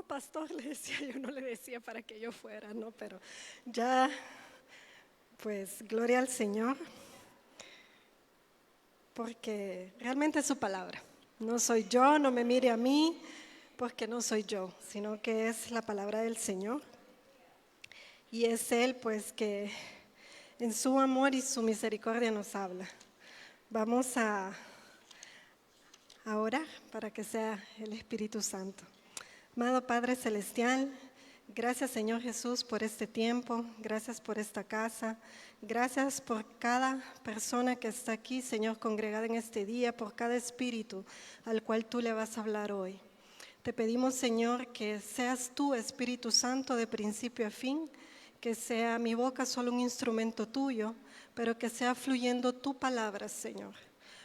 no, pastor, le decía, yo no le decía para que yo fuera, no, pero ya, pues, gloria al Señor, porque realmente es su palabra. No soy yo, no me mire a mí, porque no soy yo, sino que es la palabra del Señor. Y es Él, pues, que en su amor y su misericordia nos habla. Vamos a orar para que sea el Espíritu Santo. Amado Padre Celestial, gracias Señor Jesús por este tiempo, gracias por esta casa, gracias por cada persona que está aquí, Señor, congregada en este día, por cada espíritu al cual tú le vas a hablar hoy. Te pedimos, Señor, que seas tú, Espíritu Santo, de principio a fin, que sea mi boca solo un instrumento tuyo, pero que sea fluyendo tu palabra, Señor.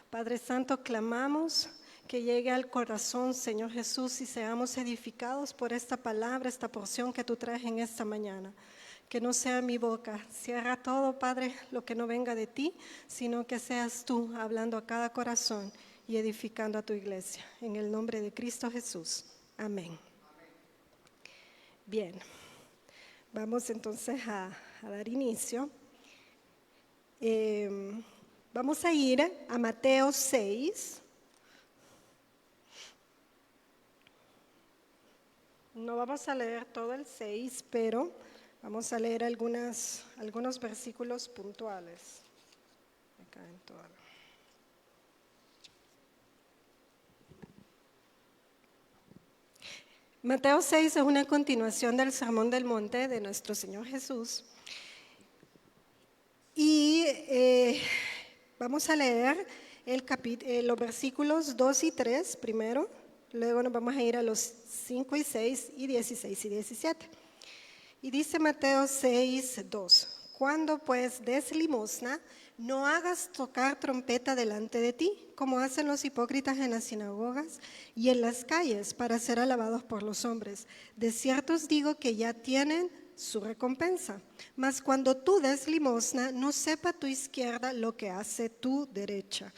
Padre Santo, clamamos que llegue al corazón, Señor Jesús, y seamos edificados por esta palabra, esta porción que tú traes en esta mañana. Que no sea mi boca, cierra todo, Padre, lo que no venga de ti, sino que seas tú hablando a cada corazón y edificando a tu iglesia. En el nombre de Cristo Jesús. Amén. Bien, vamos entonces a dar inicio. Vamos a ir a Mateo 6. No vamos a leer todo el 6, pero vamos a leer algunos versículos puntuales. Acá en todo. Mateo 6 es una continuación del Sermón del Monte de nuestro Señor Jesús. Y vamos a leer los versículos 2 y 3 primero. Luego nos vamos a ir a los 5 y 6 y 16 y 17. Y dice Mateo 6, 2. Cuando pues des limosna, no hagas tocar trompeta delante de ti, como hacen los hipócritas en las sinagogas y en las calles, para ser alabados por los hombres. De cierto os digo que ya tienen su recompensa. Mas cuando tú des limosna, no sepa tu izquierda lo que hace tu derecha,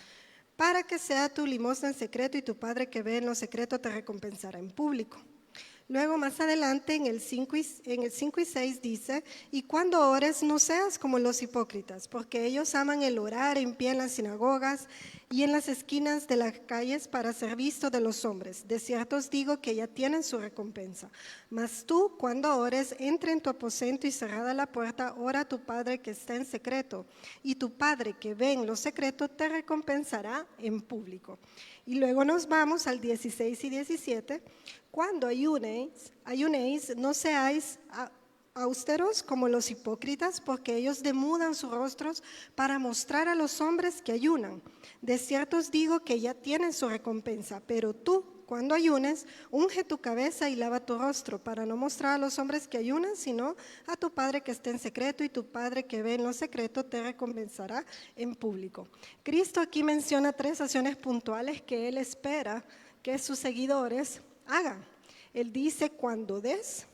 para que sea tu limosna en secreto, y tu Padre que ve en lo secreto te recompensará en público. Luego más adelante en el 5 y 6 dice, y cuando ores no seas como los hipócritas, porque ellos aman el orar en pie en las sinagogas y en las esquinas de las calles para ser visto de los hombres. De cierto os digo que ya tienen su recompensa. Mas tú, cuando ores, entra en tu aposento y cerrada la puerta, ora a tu Padre que está en secreto, y tu Padre que ve en lo secreto te recompensará en público. Y luego nos vamos al 16 y 17. Cuando ayunéis, no seáis austeros como los hipócritas, porque ellos demudan sus rostros para mostrar a los hombres que ayunan. De cierto os digo que ya tienen su recompensa, pero tú, cuando ayunes, unge tu cabeza y lava tu rostro, para no mostrar a los hombres que ayunan, sino a tu Padre que está en secreto, y tu Padre que ve en lo secreto te recompensará en público. Cristo aquí menciona 3 acciones puntuales que Él espera que sus seguidores hagan. Él dice cuando des,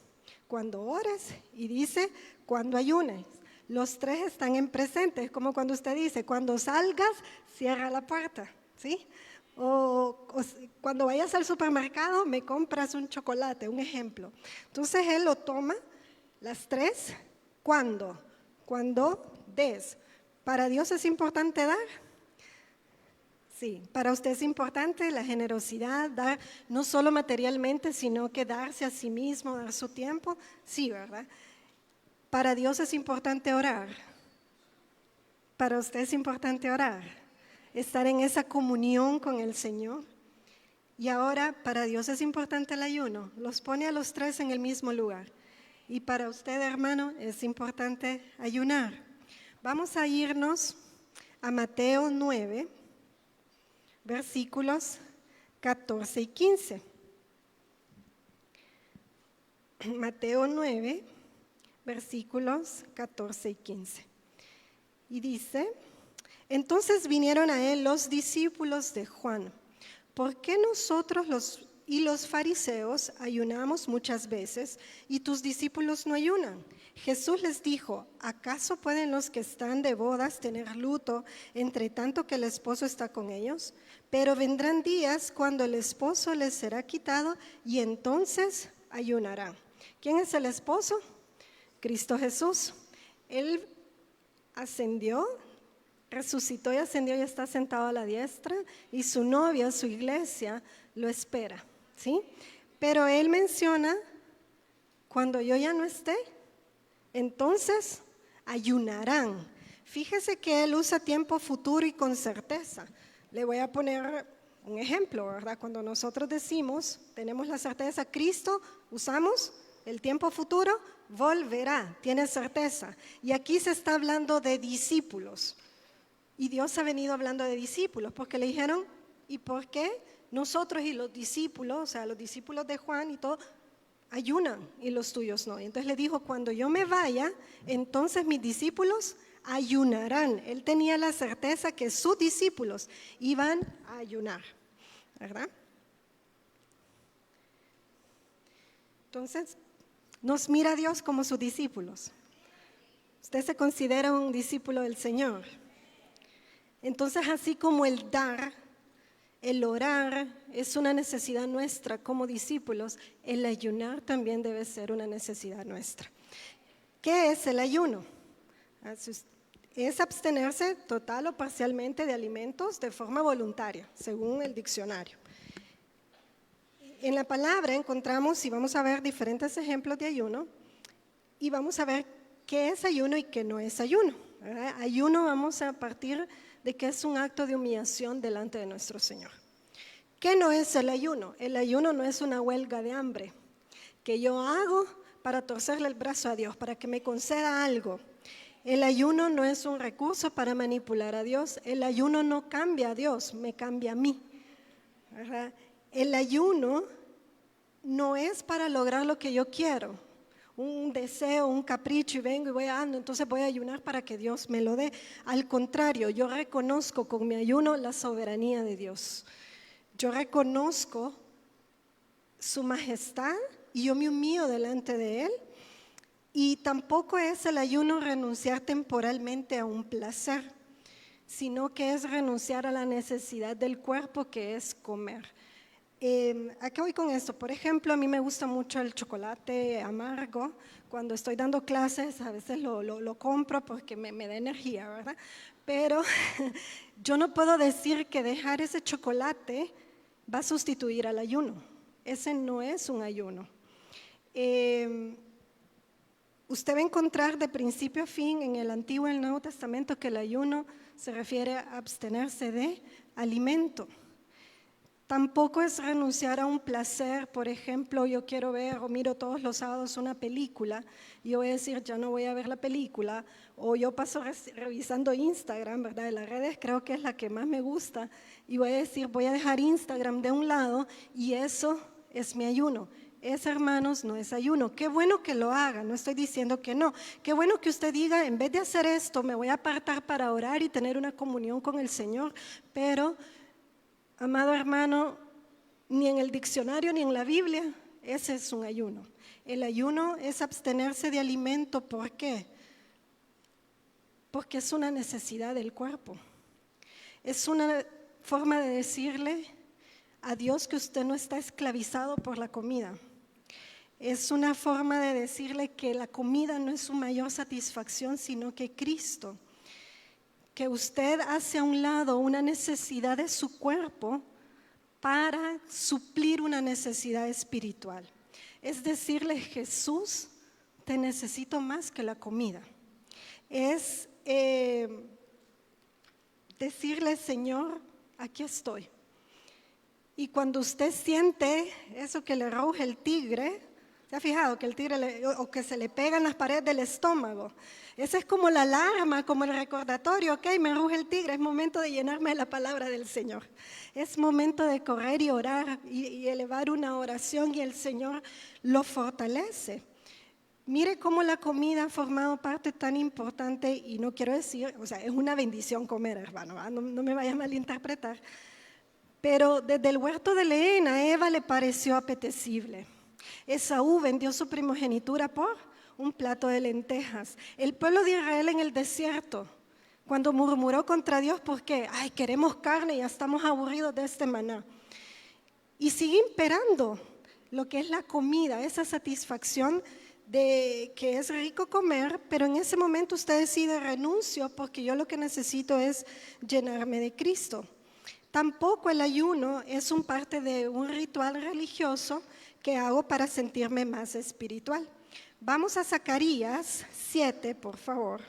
cuando ores, y dice cuando ayunes. Los 3 están en presente. Es como cuando usted dice, cuando salgas, cierra la puerta, ¿sí? O cuando vayas al supermercado, me compras un chocolate, un ejemplo. Entonces Él lo toma, las 3, ¿cuándo? Cuando des. ¿Para Dios es importante dar? Sí, para usted es importante la generosidad, dar no solo materialmente, sino que darse a sí mismo, dar su tiempo. Sí, ¿verdad? Para Dios es importante orar. Para usted es importante orar, estar en esa comunión con el Señor. Y ahora, para Dios es importante el ayuno. Los pone a los 3 en el mismo lugar. Y para usted, hermano, es importante ayunar. Vamos a irnos a Mateo 9. Versículos 14 y 15. Mateo 9, versículos 14 y 15. Y dice, entonces vinieron a él los discípulos de Juan. ¿Por qué nosotros los fariseos ayunamos muchas veces y tus discípulos no ayunan? Jesús les dijo, ¿acaso pueden los que están de bodas tener luto entre tanto que el esposo está con ellos? Pero vendrán días cuando el esposo les será quitado y entonces ayunarán. ¿Quién es el esposo? Cristo Jesús. Él ascendió, resucitó y ascendió y está sentado a la diestra, y su novia, su iglesia, lo espera, ¿sí? Pero él menciona, cuando yo ya no esté, entonces ayunarán. Fíjese que él usa tiempo futuro y con certeza. Le voy a poner un ejemplo, ¿verdad? Cuando nosotros decimos, tenemos la certeza, Cristo, usamos el tiempo futuro, volverá, tiene certeza. Y aquí se está hablando de discípulos. Y Dios ha venido hablando de discípulos, porque le dijeron, ¿y por qué nosotros y los discípulos, o sea, los discípulos de Juan y todo, ayunan y los tuyos no? Y entonces le dijo, cuando yo me vaya, entonces mis discípulos ayunarán. Él tenía la certeza que sus discípulos iban a ayunar, ¿verdad? Entonces, nos mira Dios como sus discípulos. Usted se considera un discípulo del Señor. Entonces, así como el dar, el orar es una necesidad nuestra como discípulos, el ayunar también debe ser una necesidad nuestra. ¿Qué es el ayuno? Es abstenerse total o parcialmente de alimentos de forma voluntaria, según el diccionario. En la palabra encontramos, y vamos a ver diferentes ejemplos de ayuno, y vamos a ver qué es ayuno y qué no es ayuno, ¿verdad? Ayuno vamos a partir de que es un acto de humillación delante de nuestro Señor. ¿Qué no es el ayuno? El ayuno no es una huelga de hambre que yo hago para torcerle el brazo a Dios, para que me conceda algo. El ayuno no es un recurso para manipular a Dios. El ayuno no cambia a Dios, me cambia a mí, ¿verdad? El ayuno no es para lograr lo que yo quiero, un deseo, un capricho, y vengo y voy a, entonces voy a ayunar para que Dios me lo dé. Al contrario, yo reconozco con mi ayuno la soberanía de Dios. Yo reconozco su majestad y yo me humillo delante de Él. Y tampoco es el ayuno renunciar temporalmente a un placer, sino que es renunciar a la necesidad del cuerpo, que es comer. ¿A qué voy con esto? Por ejemplo, a mí me gusta mucho el chocolate amargo. Cuando estoy dando clases, a veces lo compro porque me da energía, ¿verdad? Pero yo no puedo decir que dejar ese chocolate va a sustituir al ayuno. Ese no es un ayuno. Usted va a encontrar de principio a fin en el Antiguo y el Nuevo Testamento que el ayuno se refiere a abstenerse de alimento. Tampoco es renunciar a un placer. Por ejemplo, yo quiero ver o miro todos los sábados una película y yo voy a decir, ya no voy a ver la película, o yo paso revisando Instagram, ¿verdad? De las redes creo que es la que más me gusta, y voy a decir, voy a dejar Instagram de un lado y eso es mi ayuno. Ese, hermanos, no es ayuno. Qué bueno que lo haga, no estoy diciendo que no. Qué bueno que usted diga, en vez de hacer esto, me voy a apartar para orar y tener una comunión con el Señor, pero amado hermano, ni en el diccionario ni en la Biblia ese es un ayuno. El ayuno es abstenerse de alimento. ¿Por qué? Porque es una necesidad del cuerpo. Es una forma de decirle a Dios que usted no está esclavizado por la comida. Es una forma de decirle que la comida no es su mayor satisfacción, sino que Cristo. Que usted hace a un lado una necesidad de su cuerpo para suplir una necesidad espiritual. Es decirle, Jesús, te necesito más que la comida. Es decirle, Señor, aquí estoy. Y cuando usted siente eso que le ruge el tigre, ¿se ha fijado que el tigre o que se le pegan las paredes del estómago? Esa es como la alarma, como el recordatorio, ok, me ruge el tigre, es momento de llenarme de la palabra del Señor. Es momento de correr y orar y elevar una oración, y el Señor lo fortalece. Mire cómo la comida ha formado parte tan importante, y no quiero decir, o sea, es una bendición comer, hermano, no me vaya a malinterpretar, pero desde el huerto del Edén a Eva le pareció apetecible. Esaú vendió su primogenitura por un plato de lentejas. El pueblo de Israel en el desierto, cuando murmuró contra Dios, ¿por qué? Ay, queremos carne, ya estamos aburridos de este maná. Y sigue imperando lo que es la comida, esa satisfacción de que es rico comer, pero en ese momento usted decide renuncio porque yo lo que necesito es llenarme de Cristo. Tampoco el ayuno es un parte de un ritual religioso que hago para sentirme más espiritual. Vamos a Zacarías 7, por favor.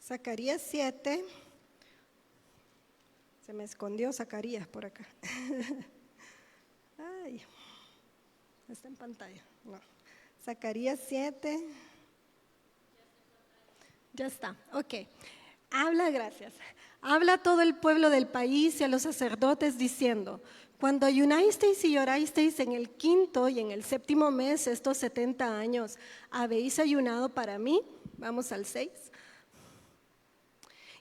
Zacarías 7. Se me escondió Zacarías por acá. Ay, está en pantalla. No. Zacarías 7. Ya está, ok. Gracias. Habla a todo el pueblo del país y a los sacerdotes diciendo: cuando ayunasteis y llorasteis en el 5º y en el 7º mes, estos 70 años, ¿habéis ayunado para mí? Vamos al 6.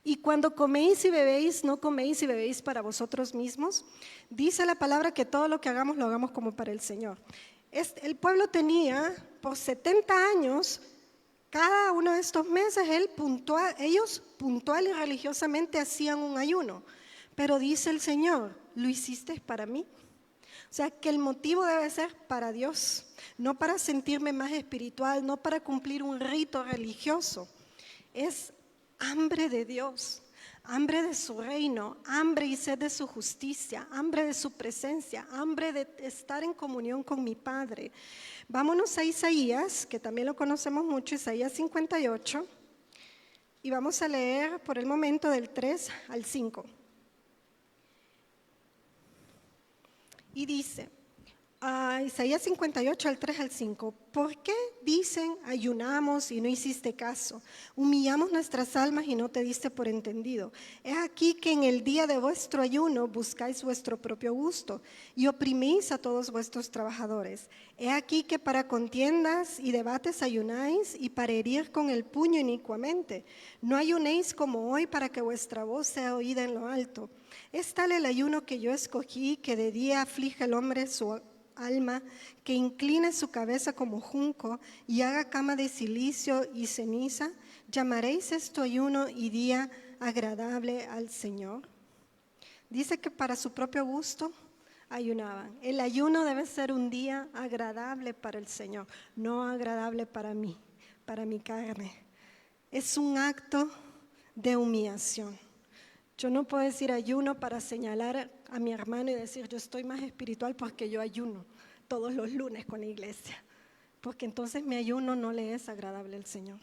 Y cuando coméis y bebéis, ¿no coméis y bebéis para vosotros mismos? Dice la palabra que todo lo que hagamos lo hagamos como para el Señor. El pueblo tenía por 70 años, cada uno de estos meses, ellos puntual y religiosamente hacían un ayuno. Pero dice el Señor: ¿lo hiciste para mí? O sea, que el motivo debe ser para Dios, no para sentirme más espiritual, no para cumplir un rito religioso. Es hambre de Dios, hambre de su reino, hambre y sed de su justicia, hambre de su presencia, hambre de estar en comunión con mi Padre. Vámonos a Isaías, que también lo conocemos mucho, Isaías 58, y vamos a leer por el momento del 3 al 5. Y dice, Isaías 58, al 3 al 5, ¿por qué dicen ayunamos y no hiciste caso? Humillamos nuestras almas y no te diste por entendido. Es aquí que en el día de vuestro ayuno buscáis vuestro propio gusto y oprimís a todos vuestros trabajadores. He aquí que para contiendas y debates ayunáis y para herir con el puño inicuamente. No ayunéis como hoy para que vuestra voz sea oída en lo alto. Es tal el ayuno que yo escogí, que de día aflige el hombre su alma, que incline su cabeza como junco y haga cama de silicio y ceniza. ¿Llamaréis esto ayuno y día agradable al Señor? Dice que para su propio gusto ayunaban. El ayuno debe ser un día agradable para el Señor, no agradable para mí, para mi carne. Es un acto de humillación. Yo no puedo decir ayuno para señalar a mi hermano y decir yo estoy más espiritual porque yo ayuno todos los lunes con la iglesia, porque entonces mi ayuno no le es agradable al Señor.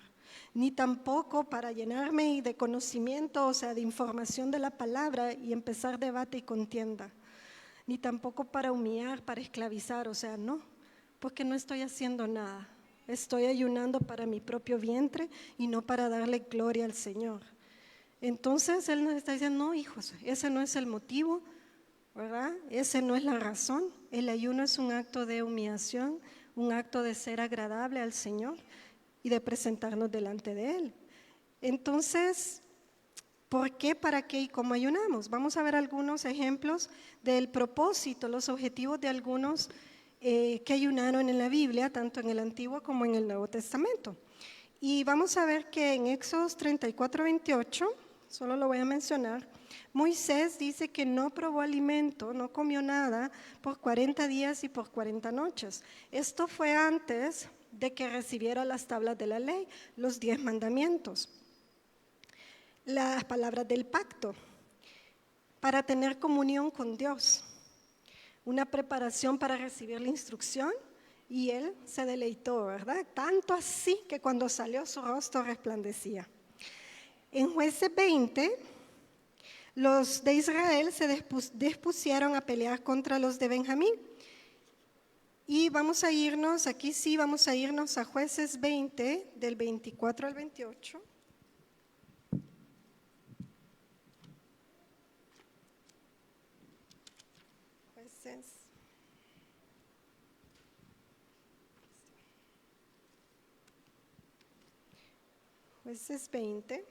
Ni tampoco para llenarme de conocimiento, o sea, de información de la palabra y empezar debate y contienda. Ni tampoco para humillar, para esclavizar, o sea, no, porque no estoy haciendo nada. Estoy ayunando para mi propio vientre y no para darle gloria al Señor. Entonces Él nos está diciendo, no, hijos, ese no es el motivo, ¿verdad? Esa no es la razón. El ayuno es un acto de humillación, un acto de ser agradable al Señor y de presentarnos delante de Él. Entonces, ¿por qué, para qué y cómo ayunamos? Vamos a ver algunos ejemplos del propósito, los objetivos de algunos que ayunaron en la Biblia, tanto en el Antiguo como en el Nuevo Testamento. Y vamos a ver que en Éxodos 34, 28, solo lo voy a mencionar, Moisés dice que no probó alimento, no comió nada por 40 días y por 40 noches. Esto fue antes de que recibiera las tablas de la ley, los 10 mandamientos, las palabras del pacto, para tener comunión con Dios, una preparación para recibir la instrucción. Y él se deleitó, ¿verdad? Tanto así que cuando salió su rostro resplandecía. En Jueces 20, los de Israel se dispusieron a pelear contra los de Benjamín. Y vamos a irnos, aquí sí, vamos a irnos a Jueces 20, del 24 al 28. Jueces 20.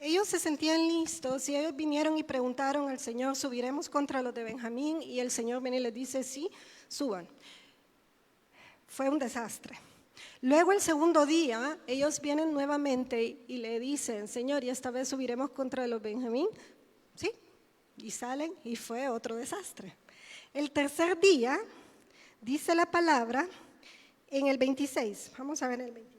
Ellos se sentían listos y ellos vinieron y preguntaron al Señor, ¿subiremos contra los de Benjamín? Y el Señor viene y les dice, sí, suban. Fue un desastre. Luego el segundo día, ellos vienen nuevamente y le dicen, Señor, ¿y esta vez subiremos contra los Benjamín? Sí, y salen y fue otro desastre. El tercer día, dice la palabra en el 26, vamos a ver el 26.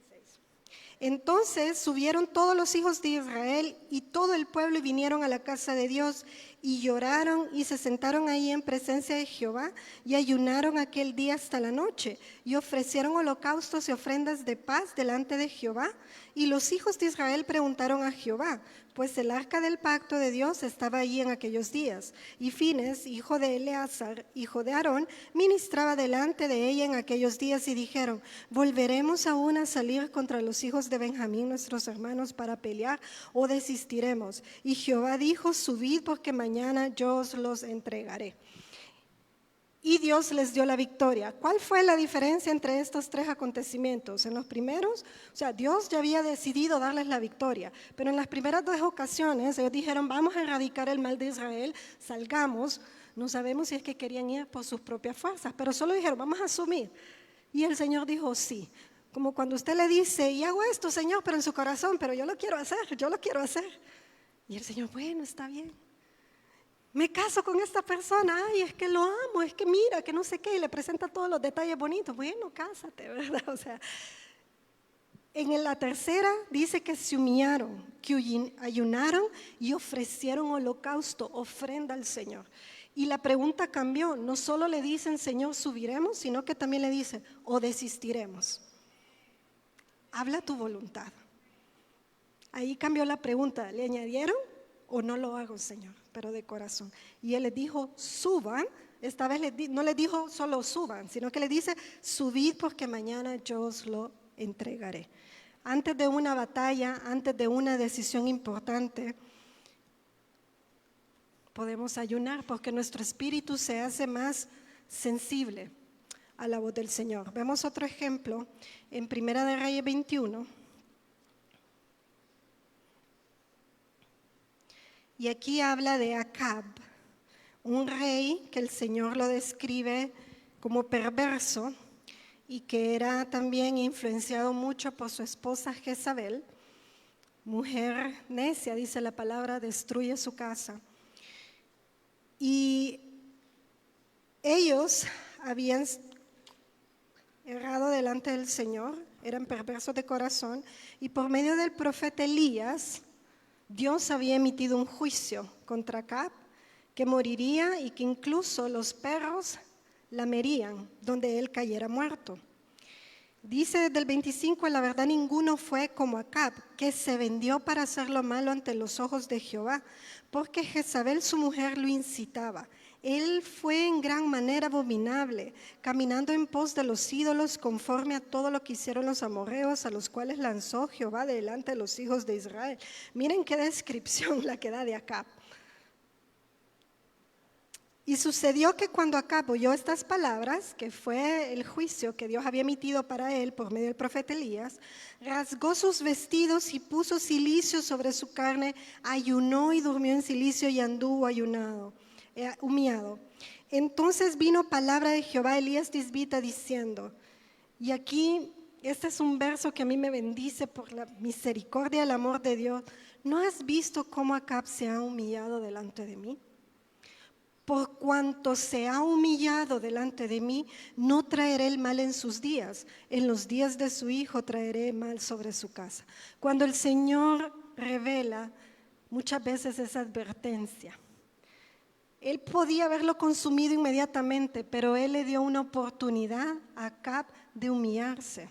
Entonces subieron todos los hijos de Israel y todo el pueblo y vinieron a la casa de Dios y lloraron y se sentaron ahí en presencia de Jehová y ayunaron aquel día hasta la noche y ofrecieron holocaustos y ofrendas de paz delante de Jehová. Y los hijos de Israel preguntaron a Jehová, pues el arca del pacto de Dios estaba allí en aquellos días. Y Fines, hijo de Eleazar, hijo de Aarón, ministraba delante de ella en aquellos días y dijeron, ¿volveremos aún a salir contra los hijos de Benjamín, nuestros hermanos, para pelear o desistiremos? Y Jehová dijo, subid porque mañana yo os los entregaré. Y Dios les dio la victoria. ¿Cuál fue la diferencia entre estos tres acontecimientos? En los primeros, o sea, Dios ya había decidido darles la victoria, pero en las primeras dos ocasiones ellos dijeron, vamos a erradicar el mal de Israel, salgamos. No sabemos si es que querían ir por sus propias fuerzas, pero solo dijeron, vamos a asumir. Y el Señor dijo, sí. Como cuando usted le dice, y hago esto, Señor, pero en su corazón, pero yo lo quiero hacer, yo lo quiero hacer. Y el Señor, bueno, está bien. Me caso con esta persona, ay, es que lo amo, es que mira, que no sé qué, y le presenta todos los detalles bonitos. Bueno, cásate, ¿verdad? O sea, en la tercera dice que se humillaron, que ayunaron y ofrecieron holocausto, ofrenda al Señor. Y la pregunta cambió, no solo le dicen, Señor, subiremos, sino que también le dicen, o desistiremos. Habla tu voluntad. Ahí cambió la pregunta, ¿le añadieron o no lo hago, Señor? Pero de corazón. Y Él les dijo, suban. Esta vez no les dijo solo suban, sino que les dice, subid porque mañana yo os lo entregaré. Antes de una batalla, antes de una decisión importante, podemos ayunar porque nuestro espíritu se hace más sensible a la voz del Señor. Vemos otro ejemplo en Primera de Reyes 21. Y aquí habla de Acab, un rey que el Señor lo describe como perverso y que era también influenciado mucho por su esposa Jezabel, mujer necia, dice la palabra, destruye su casa. Y ellos habían errado delante del Señor, eran perversos de corazón, y por medio del profeta Elías, Dios había emitido un juicio contra Acab, que moriría y que incluso los perros lamerían donde él cayera muerto. Dice desde el 25, la verdad ninguno fue como Acab, que se vendió para hacer lo malo ante los ojos de Jehová, porque Jezabel su mujer lo incitaba. Él fue en gran manera abominable, caminando en pos de los ídolos conforme a todo lo que hicieron los amorreos, a los cuales lanzó Jehová delante de los hijos de Israel. Miren qué descripción la que da de Acab. Y sucedió que cuando Acab oyó estas palabras, que fue el juicio que Dios había emitido para él por medio del profeta Elías, rasgó sus vestidos y puso cilicio sobre su carne, ayunó y durmió en cilicio y anduvo humillado. Entonces vino palabra de Jehová a Elías Tisbita diciendo, y aquí este es un verso que a mí me bendice por la misericordia y el amor de Dios, ¿no has visto cómo Acab se ha humillado delante de mí? Por cuanto se ha humillado delante de mí, no traeré el mal en sus días. En los días de su hijo traeré mal sobre su casa. Cuando el Señor revela, muchas veces esa advertencia. Él podía haberlo consumido inmediatamente, pero Él le dio una oportunidad a Acab de humillarse.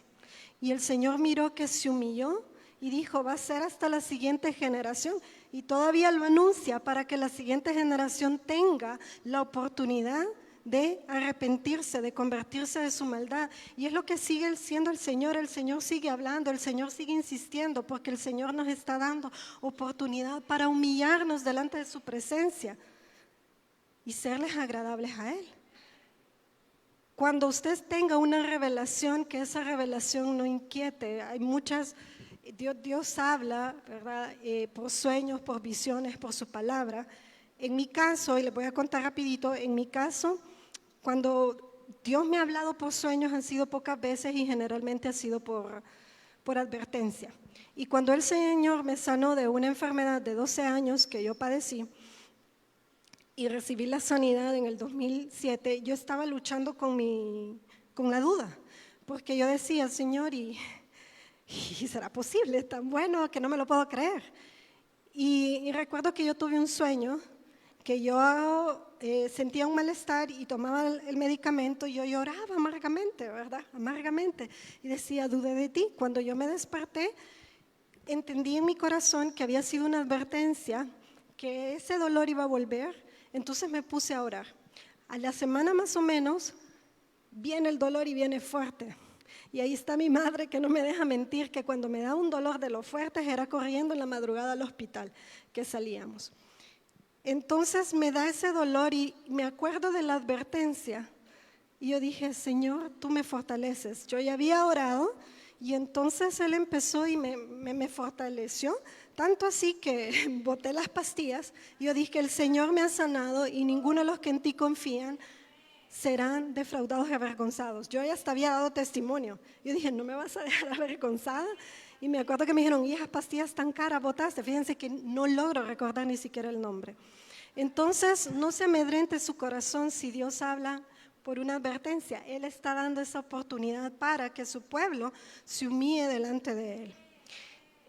Y el Señor miró que se humilló y dijo, va a ser hasta la siguiente generación. Y todavía lo anuncia para que la siguiente generación tenga la oportunidad de arrepentirse, de convertirse de su maldad. Y es lo que sigue siendo el Señor sigue hablando, el Señor sigue insistiendo, porque el Señor nos está dando oportunidad para humillarnos delante de su presencia y serles agradables a Él. Cuando usted tenga una revelación, que esa revelación no inquiete. Hay muchas Dios habla, ¿verdad? Por sueños, por visiones, por su palabra. En mi caso, y les voy a contar rapidito, en mi caso, cuando Dios me ha hablado por sueños han sido pocas veces y generalmente ha sido por advertencia. Y cuando el Señor me sanó de una enfermedad de 12 años que yo padecí y recibí la sanidad en el 2007, yo estaba luchando con la duda, porque yo decía, Señor, ¿y será posible? Tan bueno que no me lo puedo creer. Y recuerdo que yo tuve un sueño que yo sentía un malestar y tomaba el medicamento y yo lloraba amargamente, ¿verdad? Amargamente. Y decía, dudé de ti. Cuando yo me desperté, entendí en mi corazón que había sido una advertencia, que ese dolor iba a volver. Entonces me puse a orar. A la semana más o menos, viene el dolor y viene fuerte. Y ahí está mi madre que no me deja mentir, que cuando me da un dolor de los fuertes era corriendo en la madrugada al hospital que salíamos. Entonces me da ese dolor y me acuerdo de la advertencia. Y yo dije, Señor, tú me fortaleces. Yo ya había orado y entonces Él empezó y me fortaleció. Tanto así que boté las pastillas. Yo dije, el Señor me ha sanado y ninguno de los que en ti confían serán defraudados y avergonzados. Yo ya hasta había dado testimonio. Yo dije, no me vas a dejar avergonzada. Y me acuerdo que me dijeron, y esas pastillas tan caras botaste. Fíjense que no logro recordar ni siquiera el nombre. Entonces, no se amedrente su corazón si Dios habla por una advertencia. Él está dando esa oportunidad para que su pueblo se humille delante de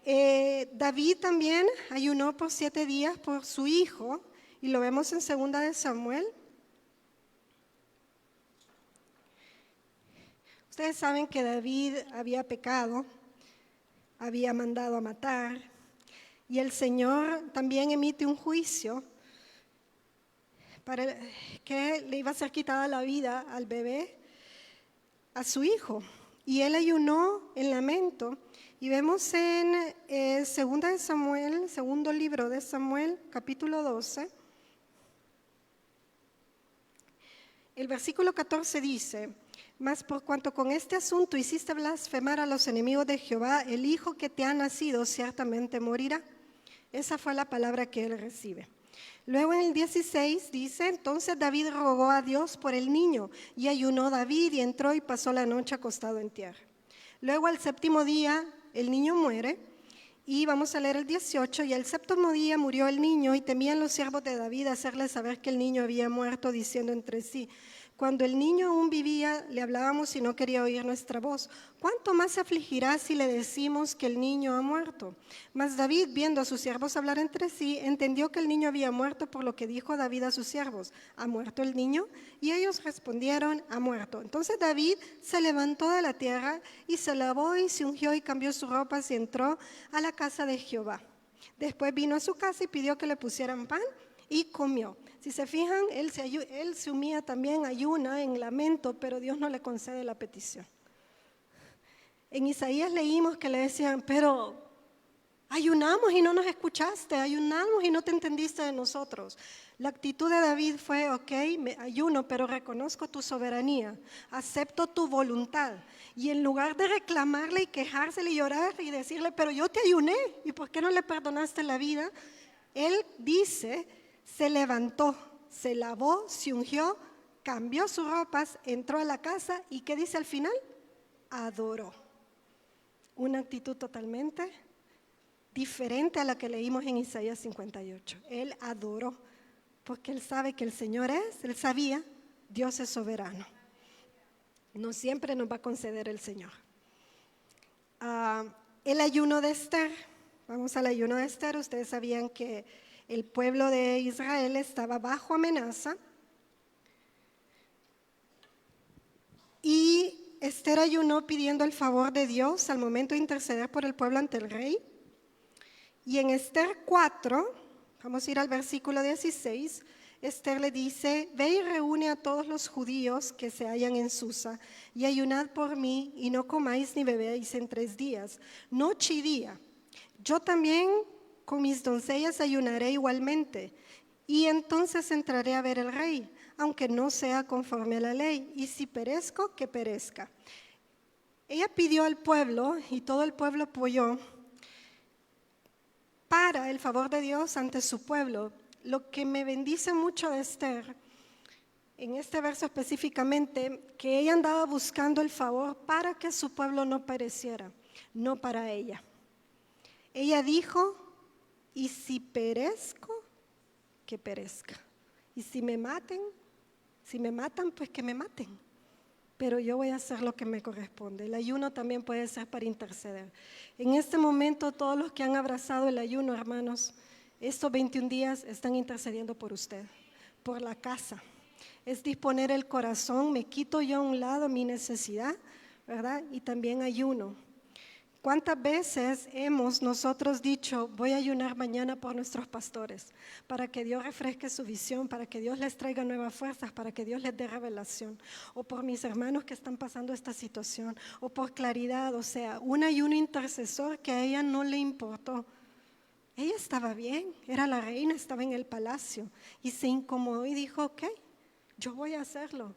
Él. David también ayunó por 7 días por su hijo, y lo vemos en 2 de Samuel. Ustedes saben que David había pecado, había mandado a matar, y el Señor también emite un juicio para que le iba a ser quitada la vida al bebé, a su hijo. Y él ayunó en lamento. Y vemos en 2 de Samuel, segundo libro de Samuel, capítulo 12, el versículo 14 dice, mas por cuanto con este asunto hiciste blasfemar a los enemigos de Jehová, el hijo que te ha nacido ciertamente morirá. Esa fue la palabra que él recibe. Luego en el 16 dice, entonces David rogó a Dios por el niño, y ayunó David y entró y pasó la noche acostado en tierra. Luego al 7º día el niño muere, y vamos a leer el 18, y al 7º día murió el niño, y temían los siervos de David hacerle saber que el niño había muerto, diciendo entre sí, cuando el niño aún vivía, le hablábamos y no quería oír nuestra voz. ¿Cuánto más se afligirá si le decimos que el niño ha muerto? Mas David, viendo a sus siervos hablar entre sí, entendió que el niño había muerto, por lo que dijo David a sus siervos, ¿ha muerto el niño? Y ellos respondieron, ha muerto. Entonces David se levantó de la tierra y se lavó y se ungió y cambió sus ropas y entró a la casa de Jehová. Después vino a su casa y pidió que le pusieran pan y comió. Si se fijan, él se humilla también, ayuna en lamento, pero Dios no le concede la petición. En Isaías leímos que le decían, pero ayunamos y no nos escuchaste, ayunamos y no te entendiste de nosotros. La actitud de David fue, ok, me ayuno, pero reconozco tu soberanía, acepto tu voluntad. Y en lugar de reclamarle y quejársele y llorar y decirle, pero yo te ayuné, ¿y por qué no le perdonaste la vida? Él dice, se levantó, se lavó, se ungió, cambió sus ropas, entró a la casa y ¿qué dice al final? Adoró. Una actitud totalmente diferente a la que leímos en Isaías 58. Él adoró, porque él sabe que el Señor él sabía, Dios es soberano. No siempre nos va a conceder el Señor. El ayuno de Esther, vamos al ayuno de Esther. Ustedes sabían que el pueblo de Israel estaba bajo amenaza y Esther ayunó pidiendo el favor de Dios al momento de interceder por el pueblo ante el rey. Y en Esther 4, vamos a ir al versículo 16, Esther le dice, ve y reúne a todos los judíos que se hallan en Susa y ayunad por mí y no comáis ni bebéis en 3 días, noche y día. Yo también con mis doncellas ayunaré igualmente, y entonces entraré a ver el rey, aunque no sea conforme a la ley, y si perezco, que perezca. Ella pidió al pueblo, y todo el pueblo apoyó, el favor de Dios ante su pueblo. Lo que me bendice mucho de Esther, en este verso específicamente, que ella andaba buscando el favor para que su pueblo no pereciera, no para ella. Ella dijo, y si perezco, que perezca. Y si me matan, pues que me maten. Pero yo voy a hacer lo que me corresponde. El ayuno también puede ser para interceder. En este momento, todos los que han abrazado el ayuno, hermanos, estos 21 días están intercediendo por usted, por la casa. Es disponer el corazón, me quito yo a un lado mi necesidad, ¿verdad? Y también ayuno. ¿Cuántas veces hemos nosotros dicho, voy a ayunar mañana por nuestros pastores, para que Dios refresque su visión, para que Dios les traiga nuevas fuerzas, para que Dios les dé revelación, o por mis hermanos que están pasando esta situación, o por claridad? O sea, un ayuno intercesor que a ella no le importó. Ella estaba bien, era la reina, estaba en el palacio, y se incomodó y dijo, ok, yo voy a hacerlo.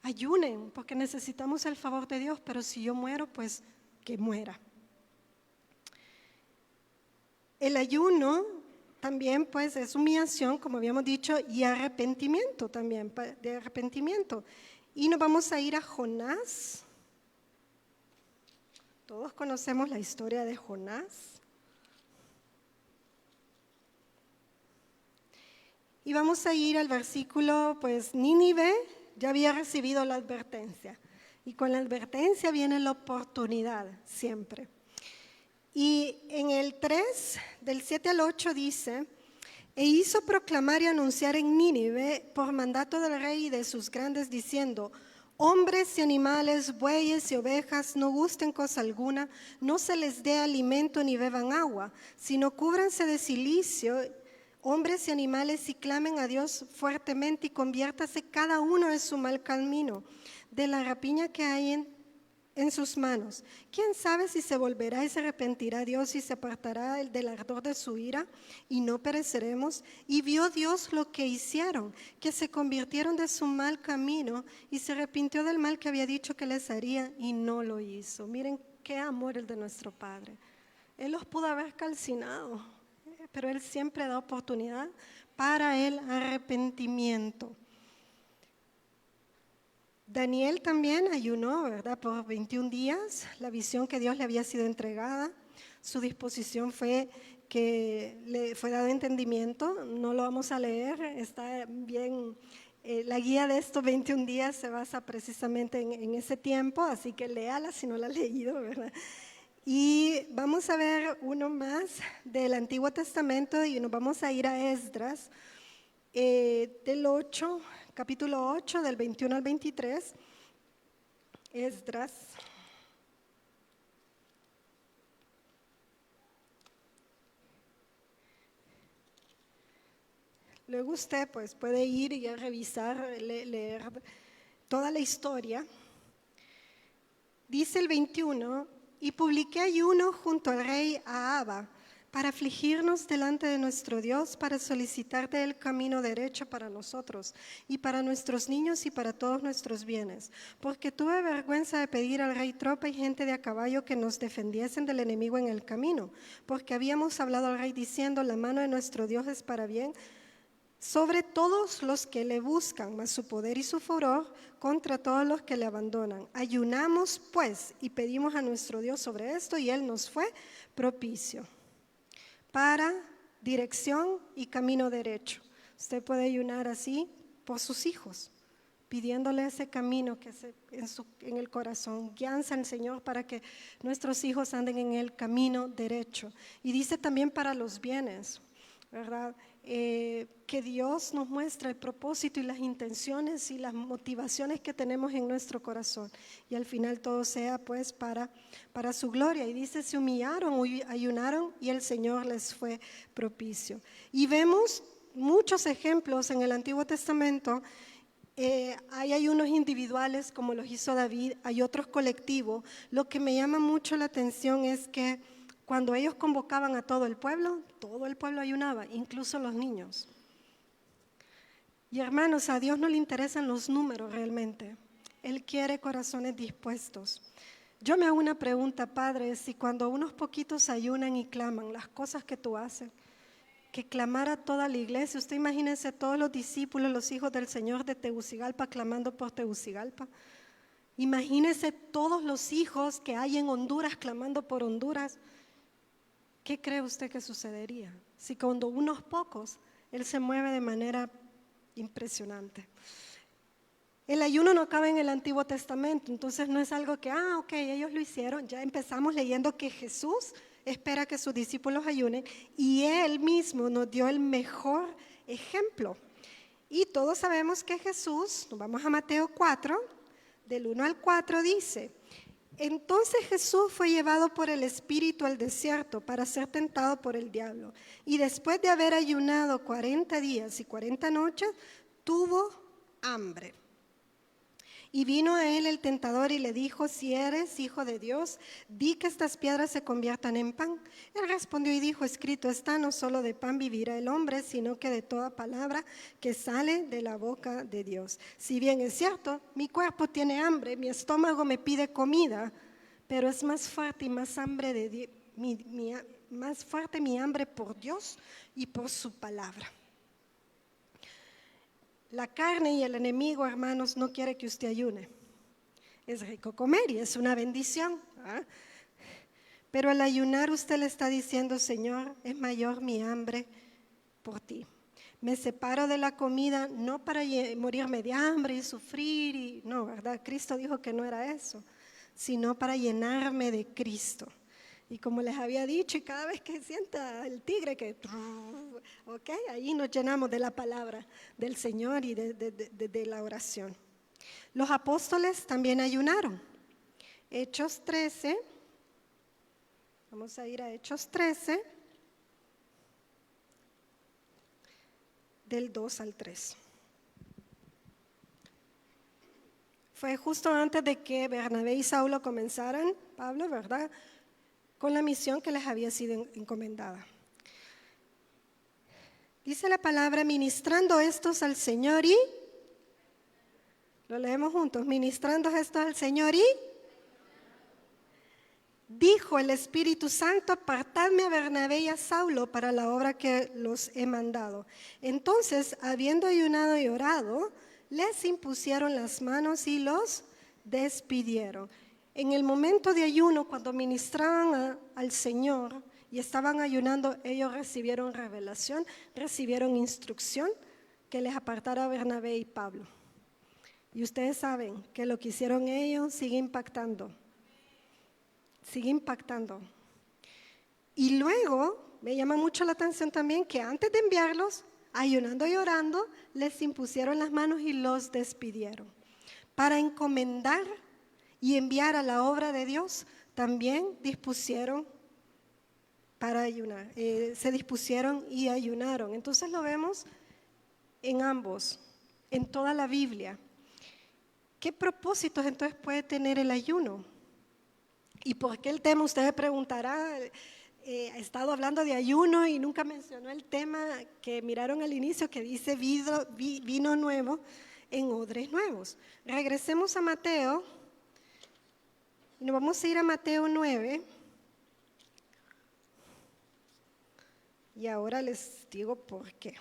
Ayunen, porque necesitamos el favor de Dios, pero si yo muero, pues que muera. El ayuno también pues es humillación, como habíamos dicho, y arrepentimiento también, de arrepentimiento. Y nos vamos a ir a Jonás. Todos conocemos la historia de Jonás. Y vamos a ir al versículo, pues Nínive ya había recibido la advertencia. Y con la advertencia viene la oportunidad siempre. Y en el 3, del 7 al 8 dice, e hizo proclamar y anunciar en Nínive por mandato del rey y de sus grandes, diciendo, hombres y animales, bueyes y ovejas, no gusten cosa alguna, no se les dé alimento ni beban agua, sino cúbranse de cilicio, hombres y animales, y clamen a Dios fuertemente y conviértase cada uno de su mal camino, de la rapiña que hay en sus manos. ¿Quién sabe si se volverá y se arrepentirá Dios y se apartará del ardor de su ira y no pereceremos? Y vio Dios lo que hicieron, que se convirtieron de su mal camino y se arrepintió del mal que había dicho que les haría y no lo hizo. Miren qué amor el de nuestro Padre. Él los pudo haber calcinado, pero Él siempre da oportunidad para el arrepentimiento. Daniel también ayunó, ¿verdad? Por 21 días, la visión que Dios le había sido entregada, su disposición fue que le fue dado entendimiento, no lo vamos a leer, está bien, la guía de estos 21 días se basa precisamente en ese tiempo, así que léala si no la ha leído, ¿verdad? Y vamos a ver uno más del Antiguo Testamento y nos vamos a ir a Esdras, del 8, capítulo 8, del 21 al 23, Esdras. Luego usted pues puede ir y a revisar, leer toda la historia. Dice el 21, y publiqué ayuno junto al rey Ahaba, para afligirnos delante de nuestro Dios, para solicitar de Él camino derecho para nosotros y para nuestros niños y para todos nuestros bienes, porque tuve vergüenza de pedir al rey tropa y gente de a caballo que nos defendiesen del enemigo en el camino, porque habíamos hablado al rey diciendo, la mano de nuestro Dios es para bien sobre todos los que le buscan, mas su poder y su furor contra todos los que le abandonan. Ayunamos pues y pedimos a nuestro Dios sobre esto y Él nos fue propicio para dirección y camino derecho. Usted puede ayunar así por sus hijos, pidiéndole ese camino que en el corazón, guianza al Señor para que nuestros hijos anden en el camino derecho. Y dice también para los bienes, ¿verdad? Que Dios nos muestra el propósito y las intenciones y las motivaciones que tenemos en nuestro corazón y al final todo sea pues para su gloria. Y dice, se humillaron, ayunaron y el Señor les fue propicio. Y vemos muchos ejemplos en el Antiguo Testamento. Hay ayunos individuales como los hizo David, hay otros colectivos. Lo que me llama mucho la atención es que cuando ellos convocaban a todo el pueblo ayunaba, incluso los niños. Y hermanos, a Dios no le interesan los números realmente. Él quiere corazones dispuestos. Yo me hago una pregunta, Padre, si cuando unos poquitos ayunan y claman, las cosas que tú haces, que clamara toda la iglesia. Usted imagínese todos los discípulos, los hijos del Señor de Tegucigalpa clamando por Tegucigalpa. Imagínese todos los hijos que hay en Honduras clamando por Honduras. ¿Qué cree usted que sucedería? Si cuando unos pocos, Él se mueve de manera impresionante. El ayuno no acaba en el Antiguo Testamento, entonces no es algo que, ok, ellos lo hicieron. Ya empezamos leyendo que Jesús espera que sus discípulos ayunen y Él mismo nos dio el mejor ejemplo. Y todos sabemos que Jesús, nos vamos a Mateo 4, del 1 al 4 dice: entonces Jesús fue llevado por el Espíritu al desierto para ser tentado por el diablo. Y después de haber ayunado 40 días y 40 noches, tuvo hambre. Y vino a él el tentador y le dijo: si eres hijo de Dios, di que estas piedras se conviertan en pan. Él respondió y dijo: escrito está, no solo de pan vivirá el hombre, sino que de toda palabra que sale de la boca de Dios. Si bien es cierto, mi cuerpo tiene hambre, mi estómago me pide comida, pero es más fuerte y más hambre de más fuerte mi hambre por Dios y por su palabra. La carne y el enemigo, hermanos, no quiere que usted ayune. Es rico comer y es una bendición, ¿ah? Pero al ayunar usted le está diciendo: Señor, es mayor mi hambre por ti. Me separo de la comida no para morirme de hambre y sufrir, no, ¿verdad? Cristo dijo que no era eso, sino para llenarme de Cristo. Y como les había dicho, y cada vez que sienta el tigre que, ok, ahí nos llenamos de la palabra del Señor y de la oración. Los apóstoles también ayunaron. Hechos 13, vamos a ir a Hechos 13, del 2 al 3. Fue justo antes de que Bernabé y Saulo comenzaran, Pablo, ¿verdad?, con la misión que les había sido encomendada. Dice la palabra: ministrando estos al Señor y, lo leemos juntos, ministrando estos al Señor y, dijo el Espíritu Santo: apartadme a Bernabé y a Saulo para la obra que los he mandado. Entonces, habiendo ayunado y orado, les impusieron las manos y los despidieron. En el momento de ayuno, cuando ministraban al Señor y estaban ayunando, ellos recibieron revelación, recibieron instrucción que les apartara a Bernabé y Pablo. Y ustedes saben que lo que hicieron ellos sigue impactando. Sigue impactando. Y luego me llama mucho la atención también que antes de enviarlos, ayunando y orando, les impusieron las manos y los despidieron. Para encomendar y enviar a la obra de Dios, también dispusieron para ayunar, se dispusieron y ayunaron. Entonces lo vemos en ambos, en toda la Biblia. ¿Qué propósitos entonces puede tener el ayuno? ¿Y por qué el tema? Usted me preguntará, he estado hablando de ayuno y nunca mencionó el tema que miraron al inicio, que dice vino nuevo en odres nuevos. Regresemos a Mateo. Y nos vamos a ir a Mateo 9. Y ahora les digo por qué.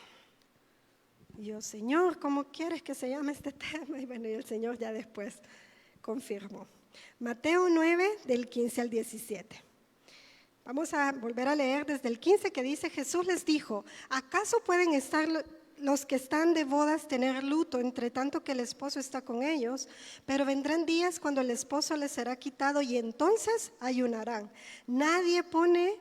Yo, Señor, ¿cómo quieres que se llame este tema? Y bueno, y el Señor ya después confirmó. Mateo 9, del 15 al 17. Vamos a volver a leer desde el 15, que dice: Jesús les dijo: ¿acaso pueden estar los que están de bodas tener luto, entre tanto que el esposo está con ellos? Pero vendrán días cuando el esposo les será quitado y entonces ayunarán. Nadie pone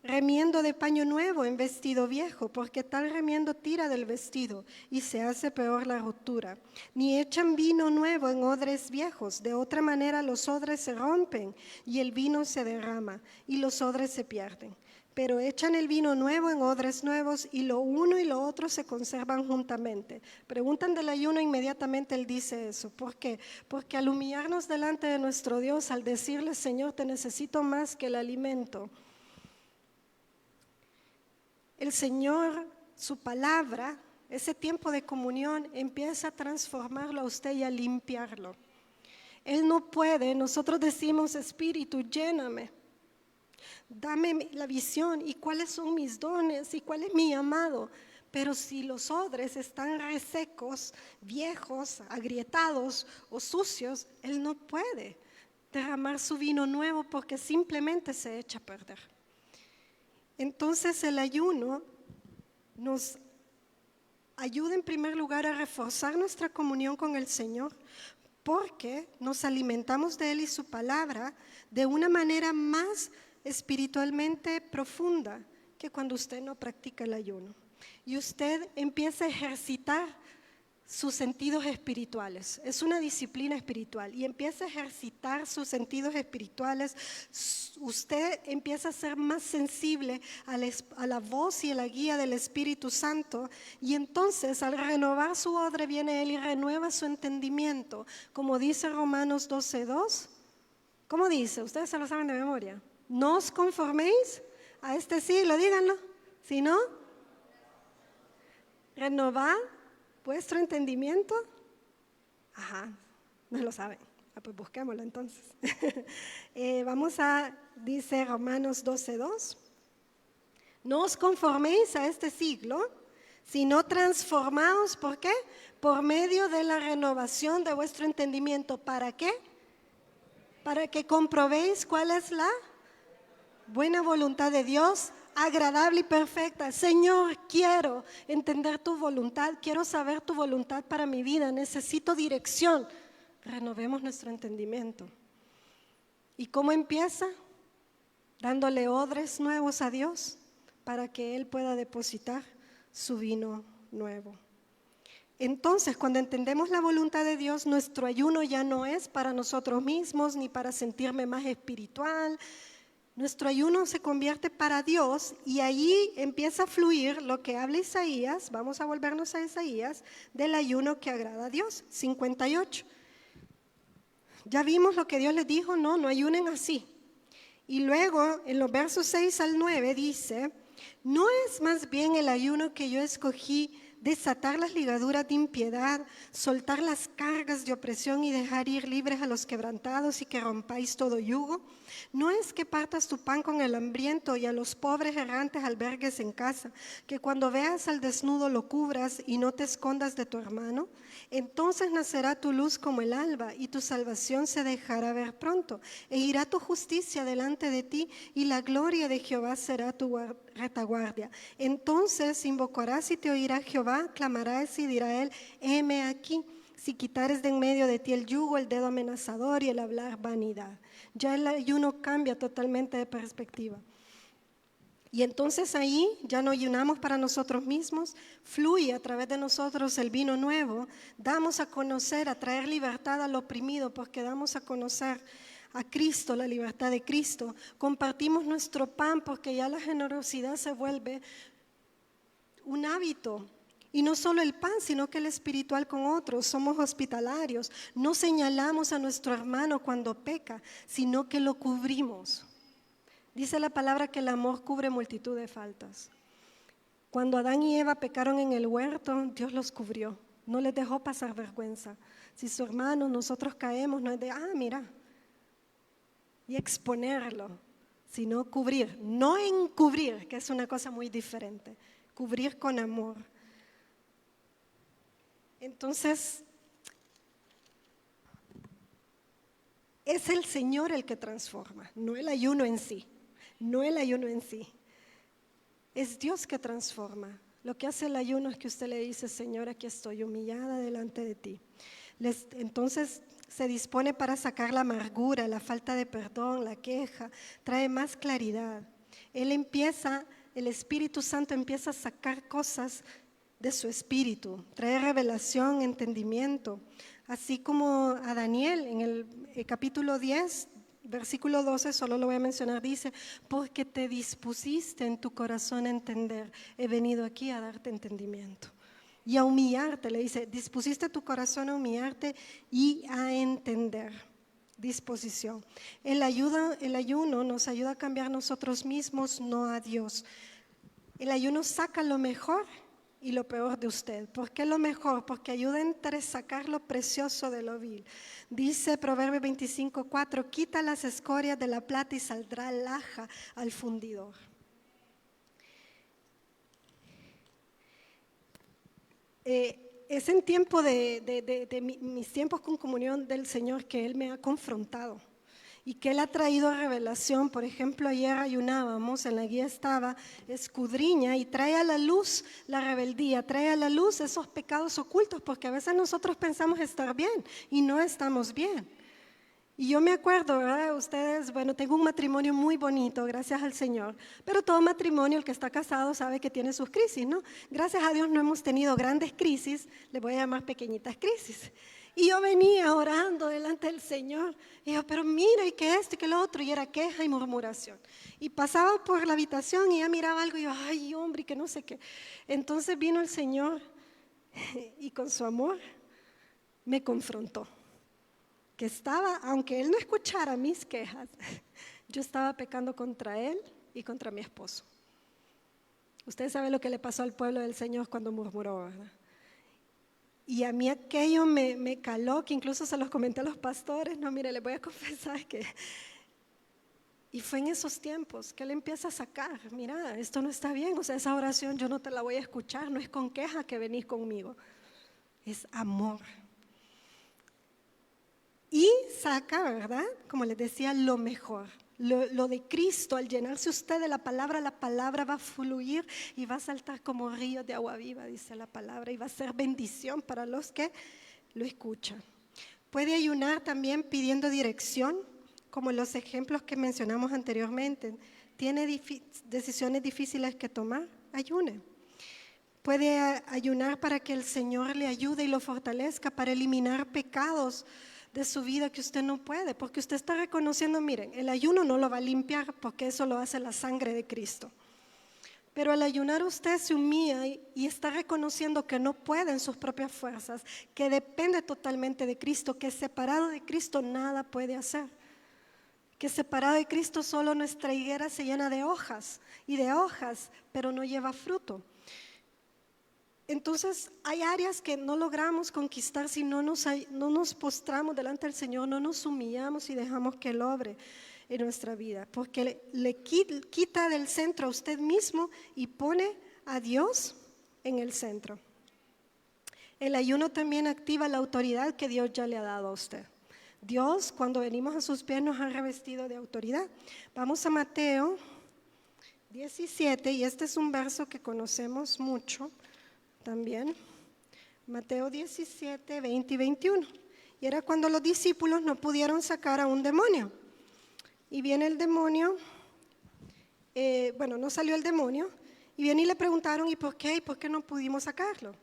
remiendo de paño nuevo en vestido viejo, porque tal remiendo tira del vestido y se hace peor la rotura. Ni echan vino nuevo en odres viejos, de otra manera los odres se rompen y el vino se derrama y los odres se pierden. Pero echan el vino nuevo en odres nuevos y lo uno y lo otro se conservan juntamente. Preguntan del ayuno, inmediatamente él dice eso. ¿Por qué? Porque al humillarnos delante de nuestro Dios, al decirle: Señor, te necesito más que el alimento, el Señor, su palabra, ese tiempo de comunión empieza a transformarlo a usted y a limpiarlo. Él no puede, nosotros decimos: Espíritu, lléname. Dame la visión y cuáles son mis dones y cuál es mi llamado. Pero si los odres están resecos, viejos, agrietados o sucios, Él no puede derramar su vino nuevo porque simplemente se echa a perder. Entonces el ayuno nos ayuda en primer lugar a reforzar nuestra comunión con el Señor, porque nos alimentamos de Él y su palabra de una manera más espiritualmente profunda que cuando usted no practica el ayuno. Y usted empieza a ejercitar sus sentidos espirituales. Es una disciplina espiritual y empieza a ejercitar sus sentidos espirituales. Usted empieza a ser más sensible a la voz y a la guía del Espíritu Santo, y entonces al renovar su odre viene Él y renueva su entendimiento, como dice Romanos 12:2. ¿Cómo dice? Ustedes se lo saben de memoria. No os conforméis a este siglo, díganlo. Si no, renovad vuestro entendimiento. Ajá, no lo saben. Pues busquémoslo entonces. Dice Romanos 12:2. No os conforméis a este siglo, sino transformaos, ¿por qué? Por medio de la renovación de vuestro entendimiento. ¿Para qué? Para que comprobéis cuál es la buena voluntad de Dios, agradable y perfecta. Señor, quiero entender tu voluntad, quiero saber tu voluntad para mi vida, necesito dirección. Renovemos nuestro entendimiento. ¿Y cómo empieza? Dándole odres nuevos a Dios para que Él pueda depositar su vino nuevo. Entonces, cuando entendemos la voluntad de Dios, nuestro ayuno ya no es para nosotros mismos ni para sentirme más espiritual. Nuestro ayuno se convierte para Dios y ahí empieza a fluir lo que habla Isaías. Vamos a volvernos a Isaías, del ayuno que agrada a Dios, 58. Ya vimos lo que Dios les dijo, no ayunen así. Y luego en los versos 6 al 9 dice: ¿no es más bien el ayuno que yo escogí desatar las ligaduras de impiedad, soltar las cargas de opresión y dejar ir libres a los quebrantados y que rompáis todo yugo? ¿No es que partas tu pan con el hambriento y a los pobres errantes albergues en casa, que cuando veas al desnudo lo cubras y no te escondas de tu hermano? Entonces nacerá tu luz como el alba y tu salvación se dejará ver pronto, e irá tu justicia delante de ti y la gloria de Jehová será tu retaguardia. Entonces invocarás y te oirá Jehová, clamarás y dirá él: heme aquí. Si quitares de en medio de ti el yugo, el dedo amenazador y el hablar vanidad. Ya el ayuno cambia totalmente de perspectiva. Y entonces ahí ya no ayunamos para nosotros mismos, fluye a través de nosotros el vino nuevo, damos a conocer, a traer libertad al oprimido, porque damos a conocer a Cristo, la libertad de Cristo. Compartimos nuestro pan porque ya la generosidad se vuelve un hábito. Y no solo el pan, sino que el espiritual con otros. Somos hospitalarios. No señalamos a nuestro hermano cuando peca, sino que lo cubrimos. Dice la palabra que el amor cubre multitud de faltas. Cuando Adán y Eva pecaron en el huerto, Dios los cubrió. No les dejó pasar vergüenza. Si su hermano, nosotros caemos, no es de, mira, y exponerlo, sino cubrir. No encubrir, que es una cosa muy diferente. Cubrir con amor. Entonces, es el Señor el que transforma, no el ayuno en sí, no el ayuno en sí. Es Dios que transforma. Lo que hace el ayuno es que usted le dice: Señor, aquí estoy humillada delante de ti. Entonces se dispone para sacar la amargura, la falta de perdón, la queja, trae más claridad. El Espíritu Santo empieza a sacar cosas de su espíritu, trae revelación, entendimiento, así como a Daniel en el capítulo 10, versículo 12, solo lo voy a mencionar, dice: porque te dispusiste en tu corazón a entender, he venido aquí a darte entendimiento y a humillarte. Le dice: dispusiste tu corazón a humillarte y a entender. Disposición. El ayuno nos ayuda a cambiar nosotros mismos, no a Dios. El ayuno saca lo mejor y lo peor de usted. ¿Por qué lo mejor? Porque ayuda a entresacar lo precioso de lo vil. Dice Proverbios 25:4, quita las escorias de la plata y saldrá laja al fundidor. Es en tiempo de mis tiempos con comunión del Señor que Él me ha confrontado y que Él ha traído revelación. Por ejemplo, ayer ayunábamos, en la guía estaba, escudriña y trae a la luz la rebeldía, trae a la luz esos pecados ocultos, porque a veces nosotros pensamos estar bien y no estamos bien. Y yo me acuerdo, ¿verdad? Ustedes, bueno, tengo un matrimonio muy bonito, gracias al Señor, pero todo matrimonio, el que está casado sabe que tiene sus crisis, ¿no? Gracias a Dios no hemos tenido grandes crisis, le voy a llamar pequeñitas crisis. Y yo venía orando delante del Señor, y yo, pero mira, y que esto y que lo otro, y era queja y murmuración. Y pasaba por la habitación y ya miraba algo y yo, ay, hombre, y que no sé qué. Entonces vino el Señor y con su amor me confrontó. Que estaba, aunque Él no escuchara mis quejas, yo estaba pecando contra Él y contra mi esposo. Usted sabe lo que le pasó al pueblo del Señor cuando murmuró, ¿verdad? Y a mí aquello me caló, que incluso se los comenté a los pastores. No, mire, les voy a confesar que... Y fue en esos tiempos que Él empieza a sacar, mira, esto no está bien, o sea, esa oración yo no te la voy a escuchar, no es con queja que venís conmigo, es amor. Y saca, ¿verdad? Como les decía, lo mejor, lo de Cristo. Al llenarse usted de la palabra va a fluir y va a saltar como río de agua viva, dice la palabra, y va a ser bendición para los que lo escuchan. Puede ayunar también pidiendo dirección, como los ejemplos que mencionamos anteriormente. Tiene decisiones difíciles que tomar, ayune. Puede ayunar para que el Señor le ayude y lo fortalezca para eliminar pecados de su vida que usted no puede, porque usted está reconociendo, miren, el ayuno no lo va a limpiar porque eso lo hace la sangre de Cristo. Pero al ayunar usted se humilla y está reconociendo que no puede en sus propias fuerzas, que depende totalmente de Cristo, que separado de Cristo nada puede hacer. Que separado de Cristo solo nuestra higuera se llena de hojas y de hojas, pero no lleva fruto. Entonces hay áreas que no logramos conquistar si no nos postramos delante del Señor, no nos humillamos y dejamos que Él obre en nuestra vida, porque le quita del centro a usted mismo y pone a Dios en el centro. El ayuno también activa la autoridad que Dios ya le ha dado a usted. Dios, cuando venimos a sus pies, nos ha revestido de autoridad. Vamos a Mateo 17, y este es un verso que conocemos mucho también. Mateo 17, 20 y 21. Y era cuando los discípulos no pudieron sacar a un demonio. Y viene el demonio, no salió el demonio, y viene y le preguntaron, ¿y por qué? ¿Y por qué no pudimos sacarlo?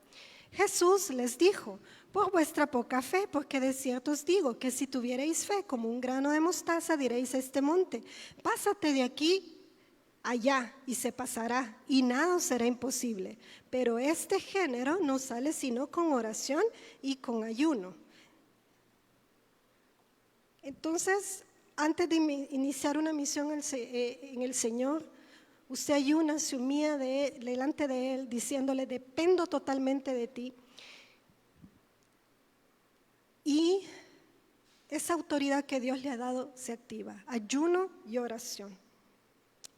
Jesús les dijo, por vuestra poca fe, porque de cierto os digo que si tuvierais fe como un grano de mostaza, diréis a este monte, pásate de aquí allá y se pasará y nada os será imposible. Pero este género no sale sino con oración y con ayuno. Entonces, antes de iniciar una misión en el Señor, usted ayuna, se humilla delante de Él, diciéndole, dependo totalmente de ti. Y esa autoridad que Dios le ha dado se activa, ayuno y oración.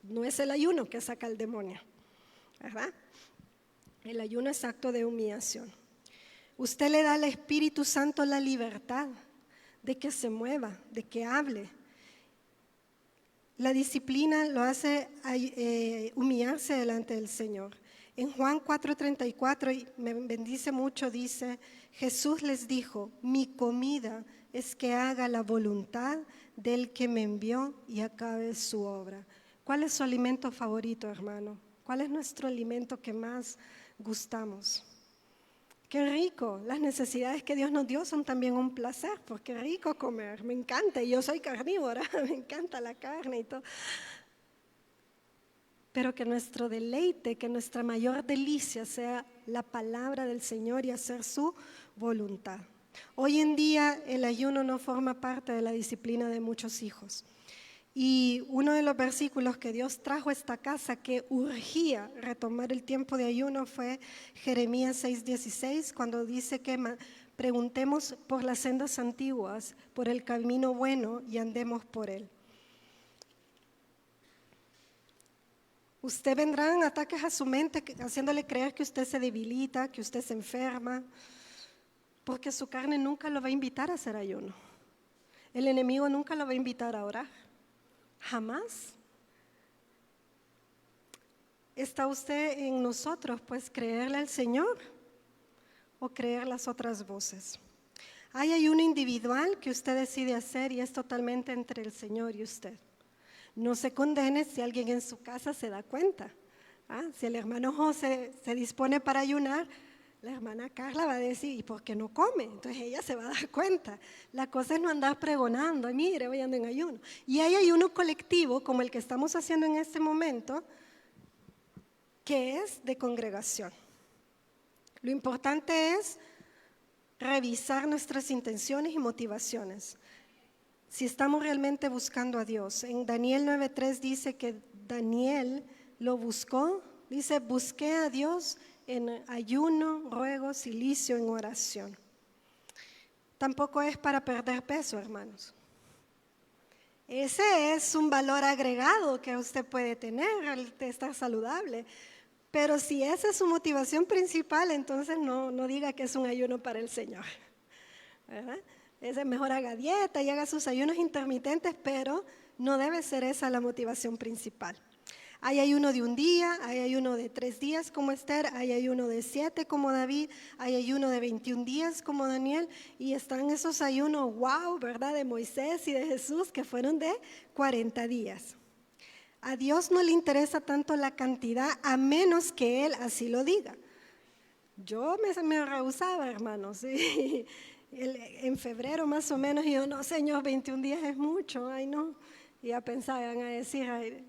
No es el ayuno que saca el demonio, ¿verdad? El ayuno es acto de humillación. Usted le da al Espíritu Santo la libertad de que se mueva, de que hable. La disciplina lo hace humillarse delante del Señor. En Juan 4:34, y me bendice mucho, dice, Jesús les dijo, mi comida es que haga la voluntad del que me envió y acabe su obra. ¿Cuál es su alimento favorito, hermano? ¿Cuál es nuestro alimento que más gustamos? Qué rico, las necesidades que Dios nos dio son también un placer, porque es rico comer, me encanta, y yo soy carnívora, me encanta la carne y todo. Pero que nuestro deleite, que nuestra mayor delicia sea la palabra del Señor y hacer su voluntad. Hoy en día el ayuno no forma parte de la disciplina de muchos hijos. Y uno de los versículos que Dios trajo a esta casa que urgía retomar el tiempo de ayuno fue Jeremías 6:16, cuando dice que preguntemos por las sendas antiguas, por el camino bueno y andemos por él. Usted vendrá en ataques a su mente haciéndole creer que usted se debilita, que usted se enferma, porque su carne nunca lo va a invitar a hacer ayuno. El enemigo nunca lo va a invitar a orar. Jamás. ¿Está usted en nosotros, pues, creerle al Señor o creer las otras voces? Hay ayuno individual que usted decide hacer y es totalmente entre el Señor y usted. No se condene si alguien en su casa se da cuenta. Si el hermano José se dispone para ayunar, la hermana Carla va a decir, ¿y por qué no come? Entonces ella se va a dar cuenta. La cosa es no andar pregonando, mire, voy ando en ayuno. Y hay ayuno colectivo, como el que estamos haciendo en este momento, que es de congregación. Lo importante es revisar nuestras intenciones y motivaciones. Si estamos realmente buscando a Dios. En Daniel 9:3 dice que Daniel lo buscó, dice, busqué a Dios en ayuno, ruego, cilicio, en oración. Tampoco es para perder peso, hermanos. Ese es un valor agregado que usted puede tener, el de estar saludable. Pero si esa es su motivación principal, entonces no diga que es un ayuno para el Señor, ¿verdad? Es mejor haga dieta y haga sus ayunos intermitentes, pero no debe ser esa la motivación principal. Hay ayuno de un día, hay ayuno de 3 días como Esther, hay ayuno de 7 como David, hay ayuno de 21 días como Daniel, y están esos ayunos, wow, ¿verdad?, de Moisés y de Jesús, que fueron de 40 días. A Dios no le interesa tanto la cantidad, a menos que Él así lo diga. Yo me rehusaba, hermanos, ¿sí? En febrero más o menos, y yo, no, Señor, 21 días es mucho, ay no. Y ya pensaban a decir, ay,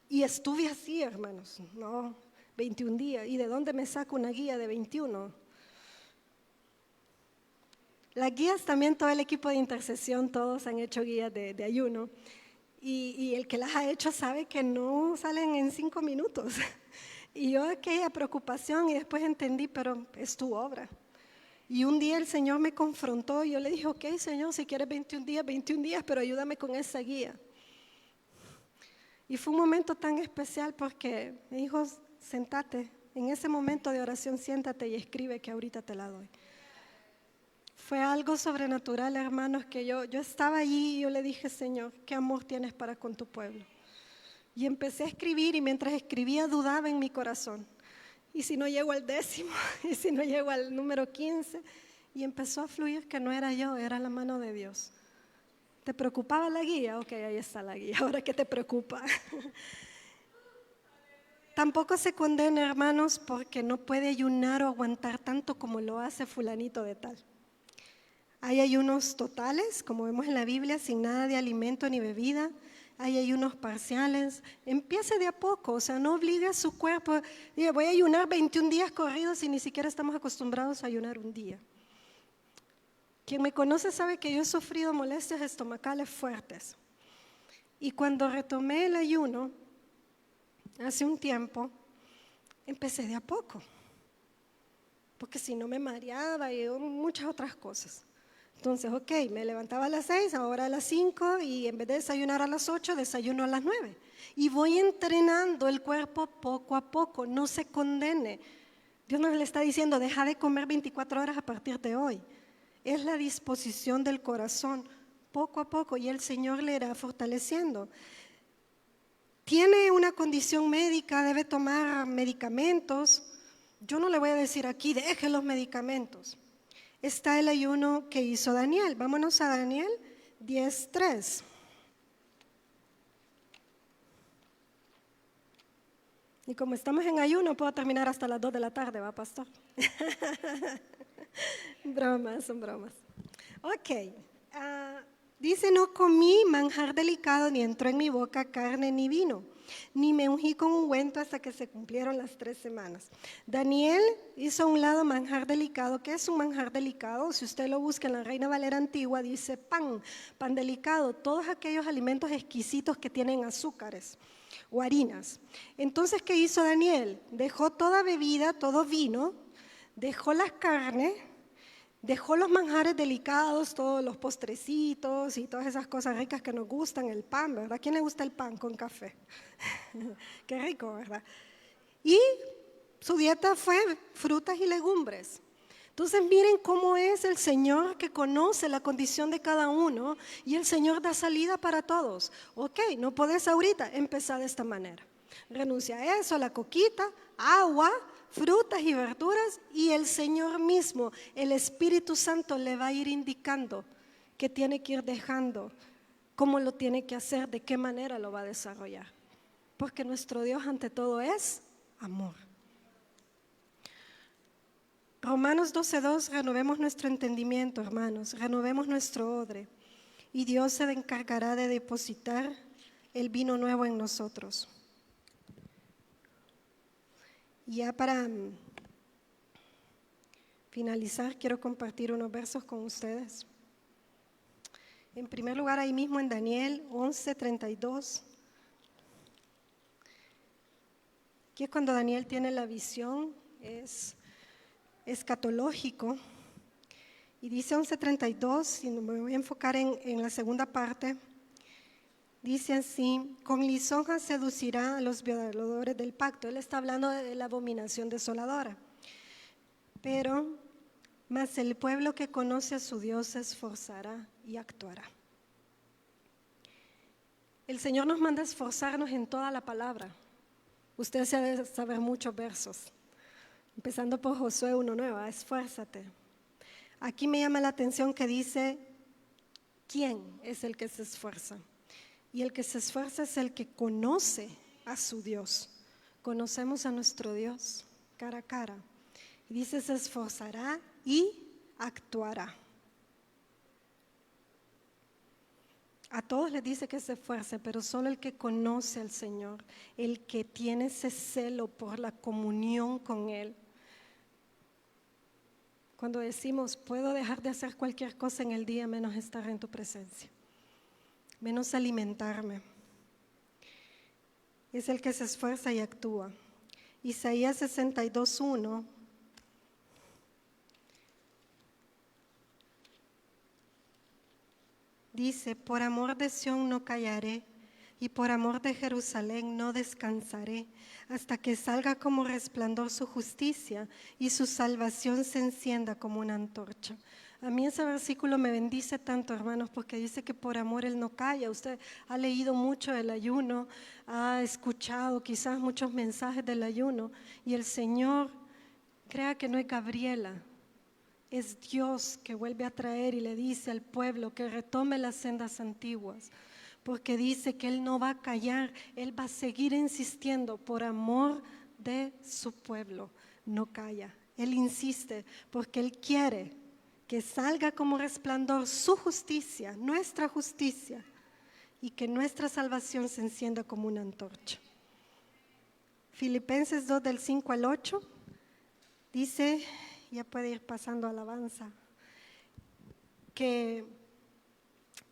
y estuve así, hermanos, no, 21 días, ¿y de dónde me saco una guía de 21? Las guías también, todo el equipo de intercesión, todos han hecho guías de ayuno, y el que las ha hecho sabe que no salen en 5 minutos. Y yo aquella preocupación, y después entendí, pero es tu obra. Y un día el Señor me confrontó y yo le dije, ok, Señor, si quieres 21 días, pero ayúdame con esa guía. Y fue un momento tan especial porque me dijo, sentate, en ese momento de oración siéntate y escribe que ahorita te la doy. Fue algo sobrenatural, hermanos, que yo estaba allí y yo le dije, Señor, ¿qué amor tienes para con tu pueblo? Y empecé a escribir y mientras escribía dudaba en mi corazón. ¿Y si no llego al 10? ¿Y si no llego al número 15? Y empezó a fluir que no era yo, era la mano de Dios. ¿Te preocupaba la guía? Ok, ahí está la guía. ¿Ahora qué te preocupa? Tampoco se condena, hermanos, porque no puede ayunar o aguantar tanto como lo hace fulanito de tal. Hay ayunos totales, como vemos en la Biblia, sin nada de alimento ni bebida. Hay ayunos parciales. Empiece de a poco, o sea, no obligue a su cuerpo. Diga, voy a ayunar 21 días corridos y ni siquiera estamos acostumbrados a ayunar un día. Quien me conoce sabe que yo he sufrido molestias estomacales fuertes. Y cuando retomé el ayuno, hace un tiempo, empecé de a poco. Porque si no me mareaba y muchas otras cosas. Entonces, ok, me levantaba a las 6, ahora a las 5 y en vez de desayunar a las 8, desayuno a las 9. Y voy entrenando el cuerpo poco a poco, no se condene. Dios nos le está diciendo, deja de comer 24 horas a partir de hoy. Es la disposición del corazón, poco a poco, y el Señor le irá fortaleciendo. Tiene una condición médica, debe tomar medicamentos. Yo no le voy a decir aquí, deje los medicamentos. Está el ayuno que hizo Daniel. Vámonos a Daniel 10:3. Y como estamos en ayuno, puedo terminar hasta las 2 de la tarde, ¿va, pastor? Bromas, son bromas. Ok. Dice, no comí manjar delicado, ni entró en mi boca carne ni vino. ni me ungí con ungüento hasta que se cumplieron las 3 semanas. Daniel hizo a un lado manjar delicado. ¿Qué es un manjar delicado? Si usted lo busca en la Reina Valera Antigua, dice pan delicado, todos aquellos alimentos exquisitos que tienen azúcares o harinas. Entonces, ¿qué hizo Daniel? Dejó toda bebida, todo vino, dejó las carnes, dejó los manjares delicados, todos los postrecitos y todas esas cosas ricas que nos gustan, el pan, ¿verdad? ¿A quién le gusta el pan con café? Qué rico, ¿verdad? Y su dieta fue frutas y legumbres. Entonces miren cómo es el Señor que conoce la condición de cada uno y el Señor da salida para todos. Ok, no podés ahorita, empezar de esta manera. Renuncia a eso, a la coquita, agua, frutas y verduras, y el Señor mismo, el Espíritu Santo, le va a ir indicando qué tiene que ir dejando, cómo lo tiene que hacer, de qué manera lo va a desarrollar. Porque nuestro Dios ante todo es amor. Romanos 12:2, renovemos nuestro entendimiento, hermanos, renovemos nuestro odre, y Dios se encargará de depositar el vino nuevo en nosotros. Ya para finalizar, quiero compartir unos versos con ustedes. En primer lugar, ahí mismo en Daniel 11:32, que es cuando Daniel tiene la visión, es escatológico, y dice 11:32, y me voy a enfocar en la segunda parte, dice así: con lisonjas seducirá a los violadores del pacto. Él está hablando de la abominación desoladora. Pero, mas el pueblo que conoce a su Dios se esforzará y actuará. El Señor nos manda a esforzarnos en toda la palabra. Usted se debe saber muchos versos, empezando por Josué 1:9, esfuérzate. Aquí me llama la atención que dice, ¿quién es el que se esfuerza? Y el que se esfuerza es el que conoce a su Dios. Conocemos a nuestro Dios cara a cara. Y dice, se esforzará y actuará. A todos les dice que se esfuerce, pero solo el que conoce al Señor, el que tiene ese celo por la comunión con Él. Cuando decimos, puedo dejar de hacer cualquier cosa en el día menos estar en tu presencia, menos alimentarme. Es el que se esfuerza y actúa. Isaías 62:1 dice, por amor de Sión no callaré, y por amor de Jerusalén no descansaré, hasta que salga como resplandor su justicia y su salvación se encienda como una antorcha. A mí ese versículo me bendice tanto, hermanos, porque dice que por amor Él no calla. Usted ha leído mucho del ayuno, ha escuchado quizás muchos mensajes del ayuno, y el Señor, crea que no es Gabriela, es Dios que vuelve a traer y le dice al pueblo que retome las sendas antiguas, porque dice que Él no va a callar, Él va a seguir insistiendo por amor de su pueblo. No calla, Él insiste porque Él quiere que salga como resplandor su justicia, nuestra justicia, y que nuestra salvación se encienda como una antorcha. Filipenses 2 del 5 al 8 dice, ya puede ir pasando alabanza, que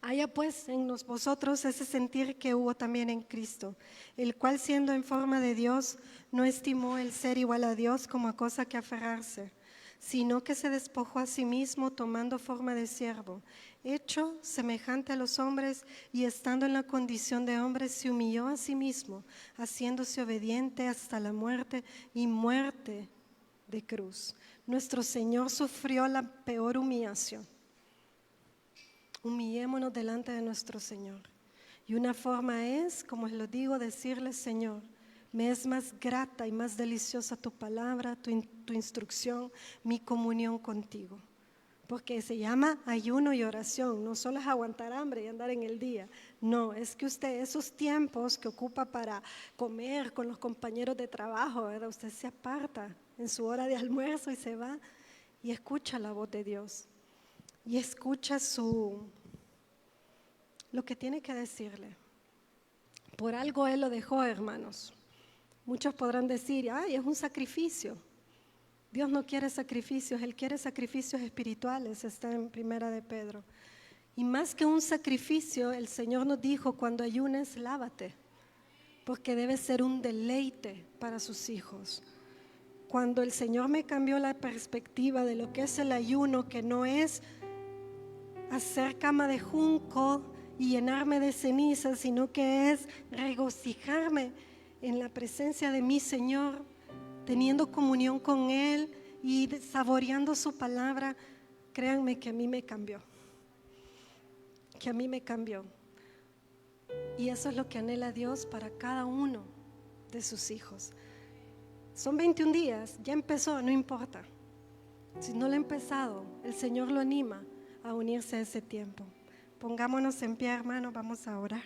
haya pues en vosotros ese sentir que hubo también en Cristo, el cual siendo en forma de Dios, no estimó el ser igual a Dios como a cosa que aferrarse, sino que se despojó a sí mismo tomando forma de siervo, hecho semejante a los hombres, y estando en la condición de hombre se humilló a sí mismo, haciéndose obediente hasta la muerte y muerte de cruz. Nuestro Señor sufrió la peor humillación. Humillémonos delante de nuestro Señor. Y una forma es, como lo digo, decirle, Señor, me es más grata y más deliciosa tu palabra, tu instrucción, mi comunión contigo. Porque se llama ayuno y oración, no solo es aguantar hambre y andar en el día. No, es que usted esos tiempos que ocupa para comer con los compañeros de trabajo, ¿verdad? Usted se aparta en su hora de almuerzo y se va y escucha la voz de Dios. Y escucha lo que tiene que decirle. Por algo Él lo dejó, hermanos. Muchos podrán decir, ay, es un sacrificio. Dios no quiere sacrificios, Él quiere sacrificios espirituales, está en Primera de Pedro. Y más que un sacrificio, el Señor nos dijo, cuando ayunes, lávate, porque debe ser un deleite para sus hijos. Cuando el Señor me cambió la perspectiva de lo que es el ayuno, que no es hacer cama de junco y llenarme de cenizas, sino que es regocijarme en la presencia de mi Señor, teniendo comunión con Él y saboreando su palabra, créanme que a mí me cambió. Y eso es lo que anhela Dios para cada uno de sus hijos. Son 21 días, ya empezó, no importa. Si no lo ha empezado, el Señor lo anima a unirse a ese tiempo. Pongámonos en pie, hermanos, vamos a orar.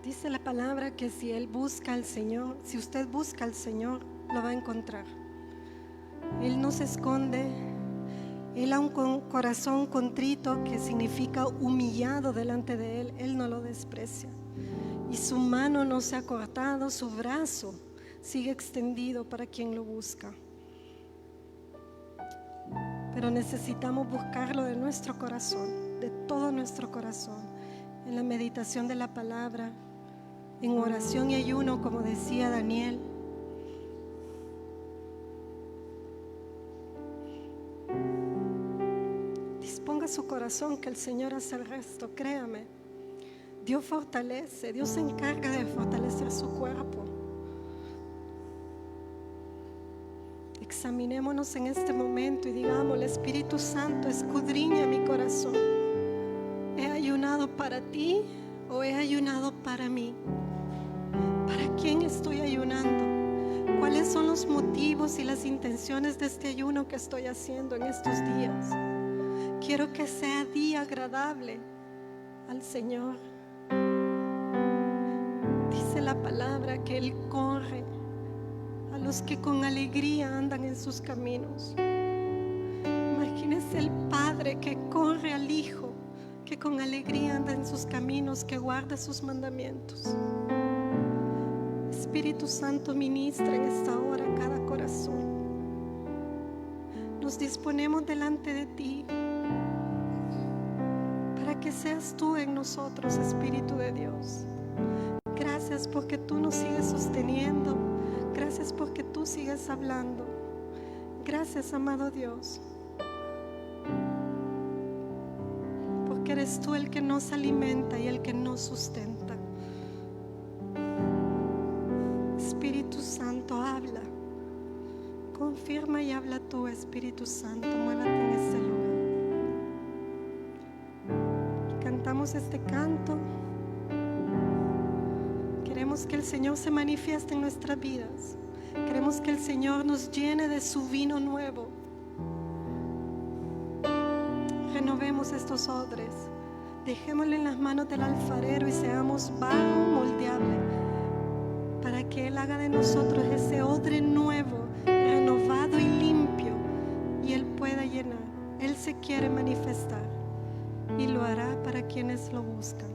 Dice la palabra que si Él busca al Señor, si usted busca al Señor, lo va a encontrar. Él no se esconde. Él a un corazón contrito, que significa humillado delante de Él, Él no lo desprecia. Y su mano no se ha cortado, su brazo sigue extendido para quien lo busca. Pero necesitamos buscarlo de nuestro corazón, de todo nuestro corazón, en la meditación de la palabra, en oración y ayuno, como decía Daniel. Disponga su corazón, que el Señor hace el resto, créame. Dios fortalece, Dios se encarga de fortalecer su cuerpo. Examinémonos en este momento y digamos: Espíritu Santo, escudriña mi corazón. ¿He ayunado para ti o he ayunado para mí? ¿Para quién estoy ayunando? ¿Cuáles son los motivos y las intenciones de este ayuno que estoy haciendo en estos días? Quiero que sea día agradable al Señor. Dice la palabra que Él corre a los que con alegría andan en sus caminos. Imagínese el Padre que corre al Hijo, que con alegría anda en sus caminos, que guarda sus mandamientos. Espíritu Santo, ministra en esta hora cada corazón. Nos disponemos delante de ti para que seas tú en nosotros, Espíritu de Dios. Gracias porque tú nos sigues sosteniendo. Gracias porque tú sigues hablando. Gracias, amado Dios, porque eres tú el que nos alimenta y el que nos sustenta. Espíritu Santo, habla. Confirma y habla tú, Espíritu Santo. Muévete en este lugar. Cantamos este canto. Queremos que el Señor se manifieste en nuestras vidas. Queremos que el Señor nos llene de su vino nuevo. Renovemos estos odres. Dejémosle en las manos del alfarero y seamos barro moldeable, para que Él haga de nosotros ese odre nuevo, renovado y limpio, y Él pueda llenar. Él se quiere manifestar y lo hará para quienes lo buscan.